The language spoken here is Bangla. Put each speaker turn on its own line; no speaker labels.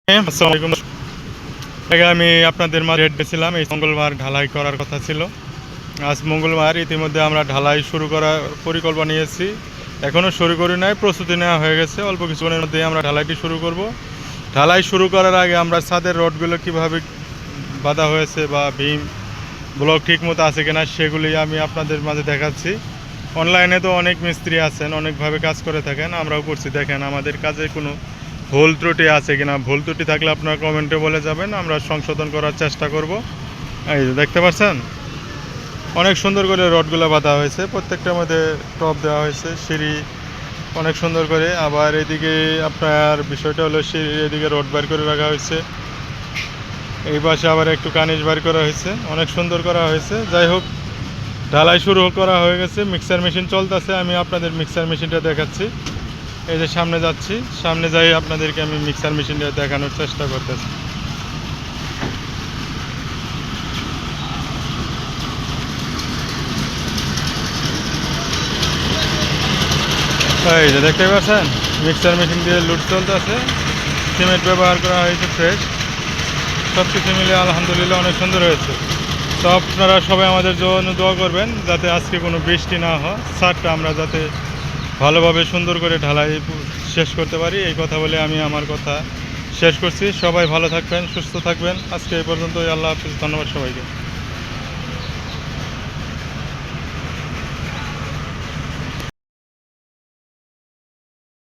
আসসালামু আলাইকুম। আগে আমি আপনাদের মাঝে ডেট দিয়েছিলাম, এই মঙ্গলবার ঢালাই করার কথা ছিল। আজ মঙ্গলবার, ইতিমধ্যে আমরা ঢালাই শুরু করার পরিকল্পনা নিয়েছি। এখনও শুরু করি নাই, প্রস্তুতি নেওয়া হয়ে গেছে। অল্প কিছুক্ষণের মধ্যেই আমরা ঢালাইটি শুরু করব। ঢালাই শুরু করার আগে আমরা ছাদের রডগুলো কীভাবে বাঁধা হয়েছে বা বিম ব্লক ঠিক মতো আছে কিনা সেগুলি আমি আপনাদের মাঝে দেখাচ্ছি। অনলাইনে তো অনেক মিস্ত্রি আছেন, অনেকভাবে কাজ করে থাকেন, আমরাও করছি। দেখেন আমাদের কাজে কোনো ভুল ত্রুটি আছে কিনা। ভুল ত্রুটি থাকলে আপনারা কমেন্টে বলে যাবেন, আমরা সংশোধন করার চেষ্টা করব। এই যে দেখতে পাচ্ছেন, অনেক সুন্দর করে রডগুলো বাঁধা হয়েছে, প্রত্যেকটার মধ্যে টপ দেওয়া হয়েছে, সিঁড়ি অনেক সুন্দর করে। আবার এদিকে আপনার বিষয়টা হলো সিঁড়ির এদিকে রড বার করে রাখা হয়েছে, এই পাশে আবার একটু কানিজ বার করা হয়েছে, অনেক সুন্দর করা হয়েছে। যাই হোক, ঢালাই শুরু করা হয়ে গেছে, মিক্সার মেশিন চলতেছে। আমি আপনাদের মিক্সার মেশিনটা দেখাচ্ছি। এই যে সামনে যাচ্ছি, সামনে যাই আপনাদেরকে আমি মিক্সার মেশিনটা দেখানোর চেষ্টা করতেছি। এই যে দেখতে পাচ্ছেন, মিক্সার মেশিন দিয়ে লুট চলতেছে। সিমেন্ট ব্যবহার করা হয়েছে ফ্রেশ। সব কিছু মিলে আলহামদুলিল্লাহ অনেক সুন্দর হয়েছে। তো আপনারা সবাই আমাদের জন্য দোয়া করবেন যাতে আজকে কোনো বৃষ্টি না হয়, ছাদটা আমরা যাতে ভালোভাবে সুন্দর করে ঢালাই শেষ করতে পারি। এই কথা বলে আমি আমার কথা শেষ করছি। সবাই ভালো থাকবেন, সুস্থ থাকবেন। আজকে এই পর্যন্তই। আল্লাহ হাফিজ, ধন্যবাদ সবাইকে।